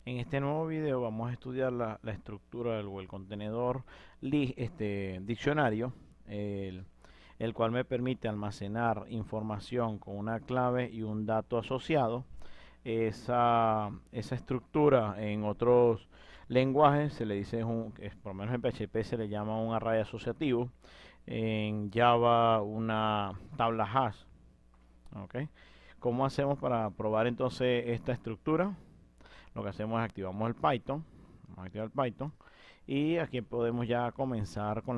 En este nuevo video vamos a estudiar la estructura o el contenedor diccionario, el, el cual me permite almacenar información con una clave y un dato asociado. Esa estructura en otros lenguajes se le dice, por lo menos en PHP se le llama un array asociativo, en Java una tabla hash. ¿Ok? ¿Cómo hacemos para probar entonces esta estructura? Lo que hacemos es activamos el Python, vamos a activar el Python, y aquí podemos ya comenzar con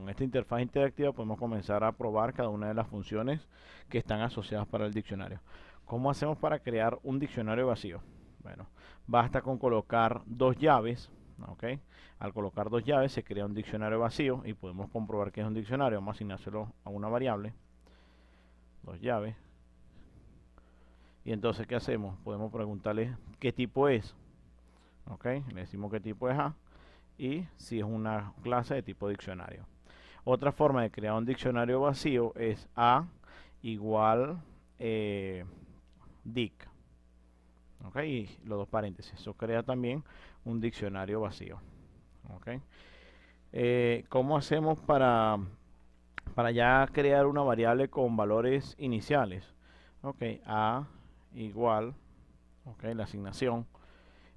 esta interfaz interactiva. Podemos comenzar a probar cada una de las funciones que están asociadas para el diccionario. ¿Cómo hacemos para crear un diccionario vacío? Bueno, basta con colocar dos llaves. ¿Ok? Al colocar dos llaves se crea un diccionario vacío y podemos comprobar que es un diccionario. Vamos a asignárselo a una variable, dos llaves. Y entonces, ¿qué hacemos? Podemos preguntarle qué tipo es. ¿Ok? Le decimos qué tipo es A y si es una clase de tipo diccionario. Otra forma de crear un diccionario vacío es A igual dic. ¿Ok? Y los dos paréntesis. Eso crea también un diccionario vacío. ¿Ok? ¿Cómo hacemos para ya crear una variable con valores iniciales? Ok, A igual, ok, la asignación,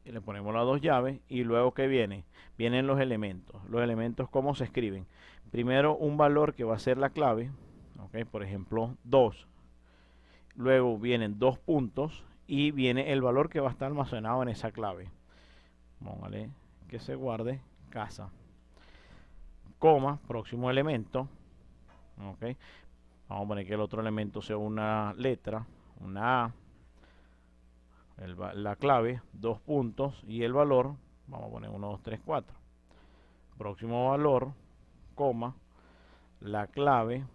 y le ponemos las dos llaves y luego ¿qué viene? Vienen los elementos. Los elementos, ¿cómo se escriben? Primero un valor que va a ser la clave, ok, por ejemplo 2. Luego vienen dos puntos y viene el valor que va a estar almacenado en esa clave. Póngale que se guarde casa. Coma, próximo elemento, ok. Vamos a poner que el otro elemento sea una letra, una A, la clave, dos puntos y el valor, vamos a poner 1, 2, 3, 4. Próximo valor, coma, la clave,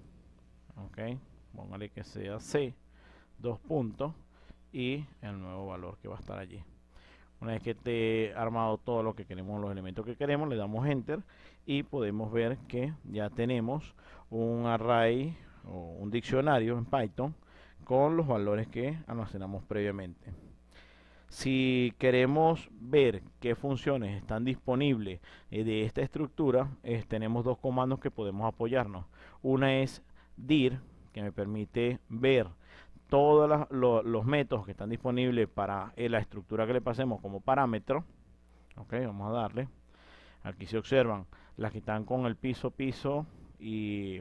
ok, póngale que sea C, dos puntos y el nuevo valor que va a estar allí. Una vez que esté armado todo lo que queremos, los elementos que queremos, le damos enter y podemos ver que ya tenemos un array o un diccionario en Python con los valores que almacenamos previamente. Si queremos ver qué funciones están disponibles de esta estructura, tenemos dos comandos que podemos apoyarnos. Una es dir, que me permite ver todos los métodos que están disponibles para la estructura que le pasemos como parámetro. Ok, vamos a darle. Aquí se observan las que están con el piso, piso y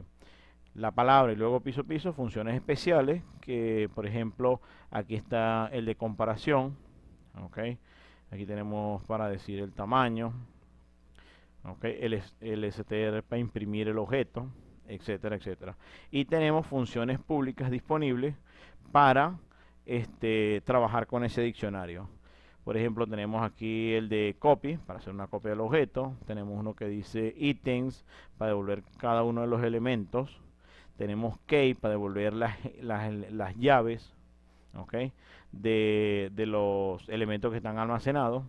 la palabra y luego piso, piso, funciones especiales que, por ejemplo, aquí está el de comparación. Ok, aquí tenemos para decir el tamaño. Ok, el str para imprimir el objeto, etcétera, etcétera. Y tenemos funciones públicas disponibles para trabajar con ese diccionario. Por ejemplo, tenemos aquí el de copy, para hacer una copia del objeto. Tenemos uno que dice items, para devolver cada uno de los elementos. Tenemos key, para devolver las llaves, ¿ok? de los elementos que están almacenados.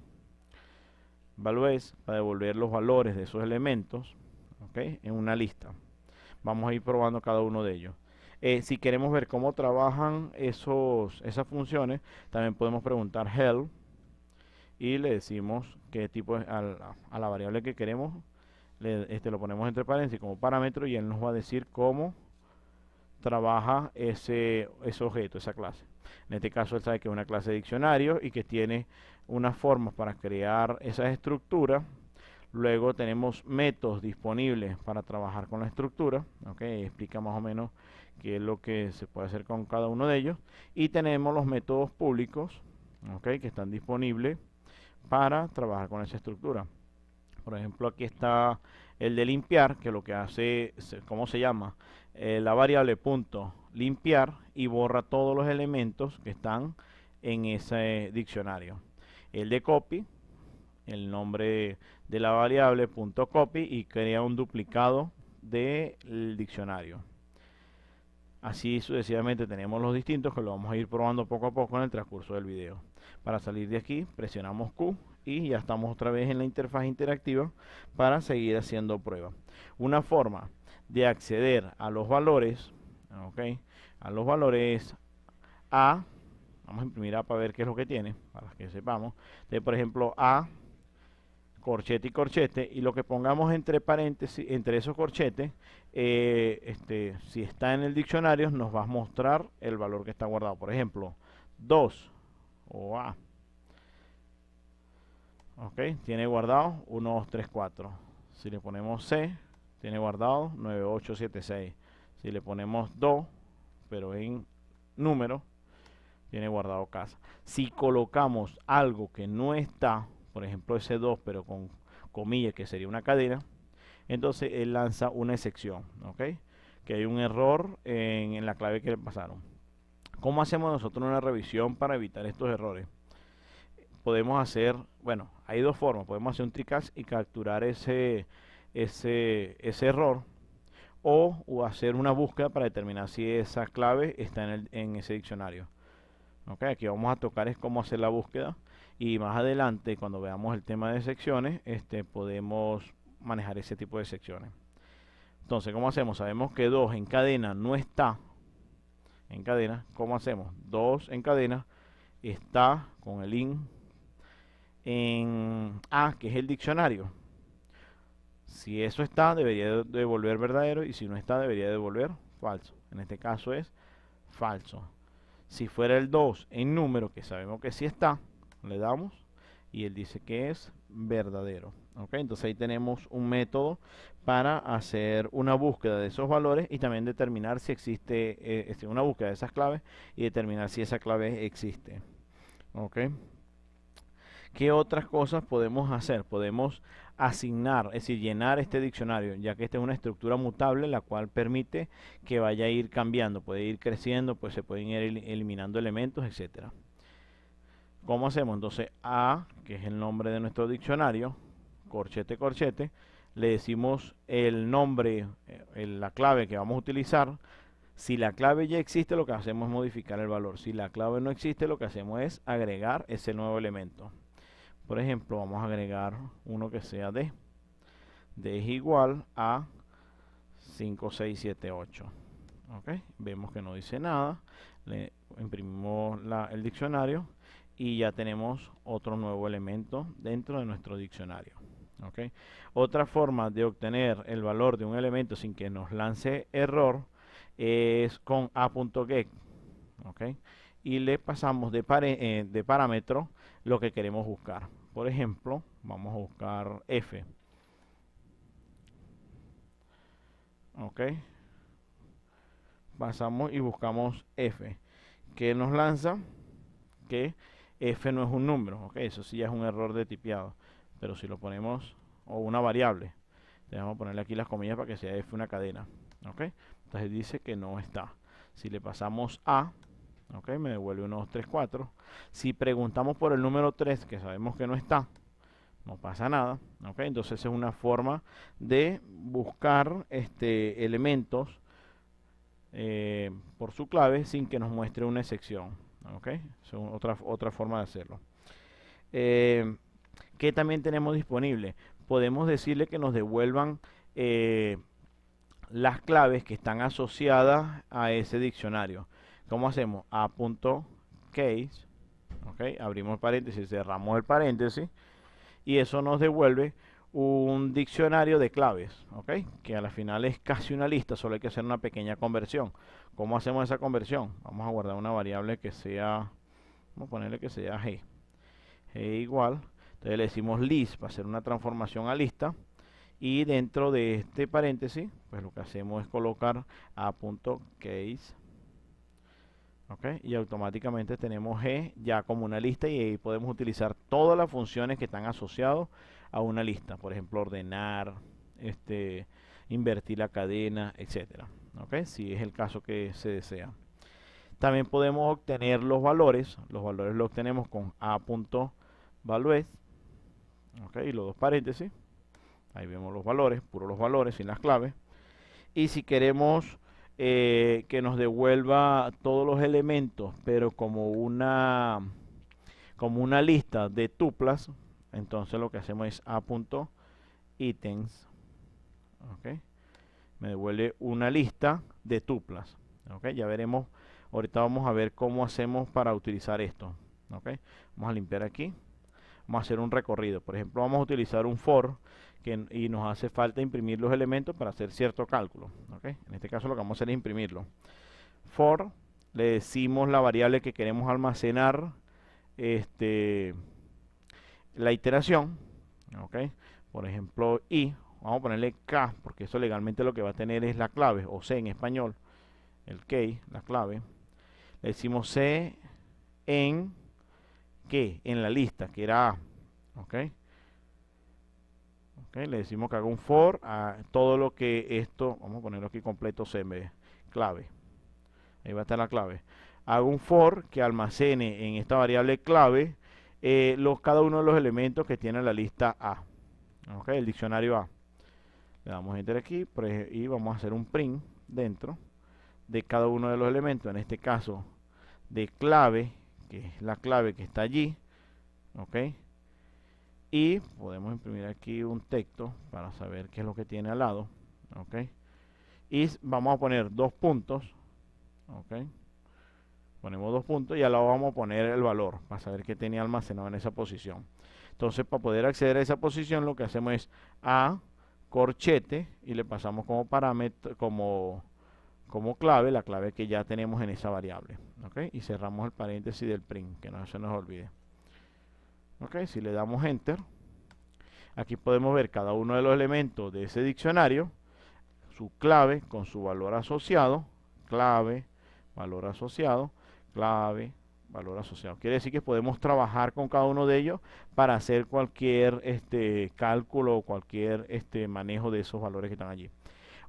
Values, para devolver los valores de esos elementos, ¿ok? En una lista. Vamos a ir probando cada uno de ellos. Si queremos ver cómo trabajan esas funciones, también podemos preguntar help y le decimos qué tipo es a la variable que queremos. Lo ponemos entre paréntesis como parámetro y él nos va a decir cómo trabaja ese objeto, esa clase. En este caso él sabe que es una clase de diccionario y que tiene unas formas para crear esas estructuras. Luego tenemos métodos disponibles para trabajar con la estructura. Okay, explica más o menos qué es lo que se puede hacer con cada uno de ellos. Y tenemos los métodos públicos, okay, que están disponibles para trabajar con esa estructura. Por ejemplo, aquí está el de limpiar, que lo que hace, ¿cómo se llama? La variable punto limpiar y borra todos los elementos que están en ese diccionario. El de copy, el nombre de la variable punto copy y crea un duplicado del diccionario. Así sucesivamente tenemos los distintos que lo vamos a ir probando poco a poco en el transcurso del video. Para salir de aquí presionamos Q y ya estamos otra vez en la interfaz interactiva para seguir haciendo pruebas. Una forma de acceder a los valores, ¿ok? A los valores A, Vamos a imprimir A para ver qué es lo que tiene, para que sepamos. Entonces, por ejemplo, A, corchete y corchete, y lo que pongamos entre paréntesis, entre esos corchetes, si está en el diccionario, nos va a mostrar el valor que está guardado. Por ejemplo, 2 o A. Ok, tiene guardado 1, 2, 3, 4. Si le ponemos C, tiene guardado 9, 8, 7, 6. Si le ponemos 2, pero en número, tiene guardado casa. Si colocamos algo que no está, por ejemplo ese 2, pero con comillas, que sería una cadena, entonces él lanza una excepción, ¿ok? Que hay un error en la clave que le pasaron. ¿Cómo hacemos nosotros una revisión para evitar estos errores? Podemos hacer, bueno, hay dos formas. Podemos hacer un tricast y capturar ese error, o hacer una búsqueda para determinar si esa clave está en ese diccionario. Ok, aquí vamos a tocar es cómo hacer la búsqueda, y más adelante cuando veamos el tema de secciones, podemos manejar ese tipo de secciones. Entonces, ¿cómo hacemos? Sabemos que 2 en cadena no está en cadena. ¿Cómo hacemos? 2 en cadena está con el in en A, que es el diccionario. Si eso está, debería devolver verdadero, y si no está, debería devolver falso. En este caso es falso. Si fuera el 2 en número, que sabemos que sí está, le damos y él dice que es verdadero. ¿Ok? Entonces ahí tenemos un método para hacer una búsqueda de esos valores y también determinar si existe una búsqueda de esas claves y determinar si esa clave existe. ¿Ok? ¿Qué otras cosas podemos hacer? Podemos asignar, es decir, llenar este diccionario, ya que esta es una estructura mutable, la cual permite que vaya a ir cambiando, puede ir creciendo, pues se pueden ir eliminando elementos, etcétera. ¿Cómo hacemos? Entonces, A, que es el nombre de nuestro diccionario, corchete, corchete, le decimos el nombre, la clave que vamos a utilizar. Si la clave ya existe, lo que hacemos es modificar el valor. Si la clave no existe, lo que hacemos es agregar ese nuevo elemento. Por ejemplo, vamos a agregar uno que sea D. D es igual a 5, 6, 7, 8. ¿Ok? Vemos que no dice nada. Le imprimimos el diccionario y ya tenemos otro nuevo elemento dentro de nuestro diccionario. ¿Ok? Otra forma de obtener el valor de un elemento sin que nos lance error es con a.get. ¿Ok? Y le pasamos de parámetro lo que queremos buscar. Por ejemplo, vamos a buscar F. Ok. Pasamos y buscamos F. ¿Qué nos lanza? Que F no es un número. Ok, eso sí ya es un error de tipeado. Pero si lo ponemos, o una variable, vamos a ponerle aquí las comillas para que sea F una cadena. Ok, entonces dice que no está. Si le pasamos A, ok, me devuelve 1, 2, 3, 4. Si preguntamos por el número 3, que sabemos que no está, no pasa nada. Ok, entonces es una forma de buscar elementos por su clave sin que nos muestre una excepción. Ok, es otra forma de hacerlo. ¿Qué también tenemos disponible? Podemos decirle que nos devuelvan las claves que están asociadas a ese diccionario. ¿Cómo hacemos? A.case, ok, abrimos el paréntesis, cerramos el paréntesis, y eso nos devuelve un diccionario de claves, ¿ok? Que a la final es casi una lista, solo hay que hacer una pequeña conversión. ¿Cómo hacemos esa conversión? Vamos a guardar una variable que sea, vamos a ponerle que sea g. G igual, entonces le decimos list para hacer una transformación a lista, y dentro de este paréntesis, pues lo que hacemos es colocar a.case, ¿ok? Y automáticamente tenemos G ya como una lista, y ahí podemos utilizar todas las funciones que están asociadas a una lista. Por ejemplo, ordenar, invertir la cadena, etcétera. ¿Ok? Si es el caso que se desea. También podemos obtener los valores. Los valores los obtenemos con a.values, ¿ok? Y los dos paréntesis. Ahí vemos los valores, puros los valores, sin las claves. Y si queremos que nos devuelva todos los elementos, pero como una lista de tuplas, entonces lo que hacemos es a.items, ¿ok? Me devuelve una lista de tuplas, ¿ok? Ya veremos Ahorita vamos a ver cómo hacemos para utilizar esto. ¿Ok? Vamos a limpiar aquí. Vamos a hacer un recorrido. Por ejemplo, vamos a utilizar un for y nos hace falta imprimir los elementos para hacer cierto cálculo. ¿Ok? En este caso lo que vamos a hacer es imprimirlo. For, le decimos la variable que queremos almacenar la iteración. ¿Ok? Por ejemplo, i, vamos a ponerle k, porque eso legalmente lo que va a tener es la clave, o c en español, el key, la clave. Le decimos c en qué, en la lista, que era a. ¿Ok? Okay, le decimos que haga un for a todo lo que esto, vamos a ponerlo aquí completo, c en vez de clave. Ahí va a estar la clave. Hago un for que almacene en esta variable clave cada uno de los elementos que tiene la lista A. Okay, el diccionario A. Le damos enter aquí y vamos a hacer un print dentro de cada uno de los elementos. En este caso de clave, que es la clave que está allí. Ok. Y podemos imprimir aquí un texto para saber qué es lo que tiene al lado. Ok. Y vamos a poner 2 puntos. Ok. Ponemos 2 puntos y al lado vamos a poner el valor para saber qué tenía almacenado en esa posición. Entonces, para poder acceder a esa posición, lo que hacemos es a corchete y le pasamos como parámetro, como clave, la clave que ya tenemos en esa variable. ¿Ok? Y cerramos el paréntesis del print, que no se nos olvide. ¿Ok? Si le damos enter, aquí podemos ver cada uno de los elementos de ese diccionario, su clave con su valor asociado, clave, valor asociado, clave, valor asociado. Quiere decir que podemos trabajar con cada uno de ellos para hacer cualquier cálculo o cualquier manejo de esos valores que están allí.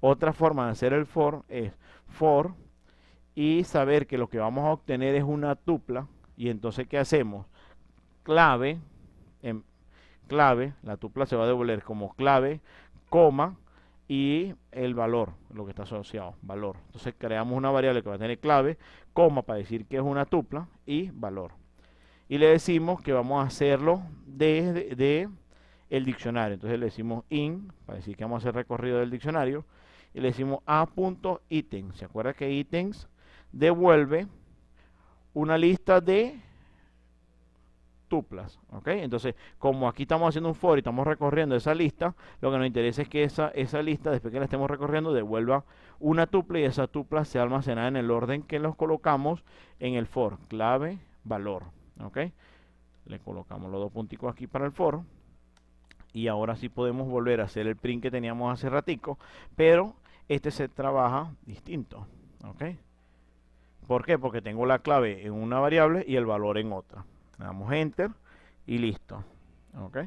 Otra forma de hacer el for es for y saber que lo que vamos a obtener es una tupla. Y entonces, ¿qué hacemos? Clave, clave, la tupla se va a devolver como clave, coma, y el valor, lo que está asociado, valor. Entonces creamos una variable que va a tener clave, coma para decir que es una tupla y valor. Y le decimos que vamos a hacerlo desde el diccionario. Entonces le decimos in, para decir que vamos a hacer recorrido del diccionario. Y le decimos a.items. ¿Se acuerda que items devuelve una lista de tuplas? ¿Ok? Entonces, como aquí estamos haciendo un for y estamos recorriendo esa lista, lo que nos interesa es que esa lista, después que la estemos recorriendo, devuelva una tupla y esa tupla sea almacenada en el orden que los colocamos en el for. Clave, valor. ¿Ok? Le colocamos los 2 punticos aquí para el for. Y ahora sí podemos volver a hacer el print que teníamos hace ratico, pero se trabaja distinto. ¿Ok? ¿Por qué? Porque tengo la clave en una variable y el valor en otra. Le damos enter y listo. ¿Ok?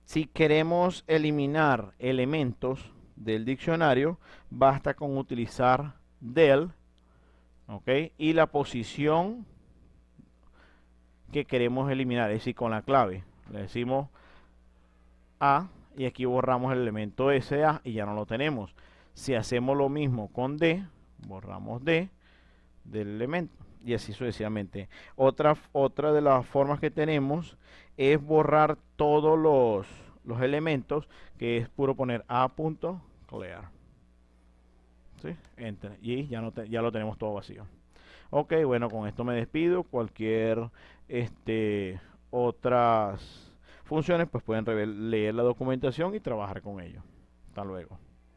Si queremos eliminar elementos del diccionario, basta con utilizar del, ¿ok? Y la posición que queremos eliminar, es decir, con la clave. Le decimos A y aquí borramos el elemento SA y ya no lo tenemos. Si hacemos lo mismo con D, borramos D del elemento y así sucesivamente. Otra de las formas que tenemos es borrar todos los elementos, que es puro poner a.clear. ¿Sí? Enter. Y ya lo tenemos todo vacío. Ok, bueno, con esto me despido. Cualquier otras funciones, pues pueden leer la documentación y trabajar con ello. Hasta luego.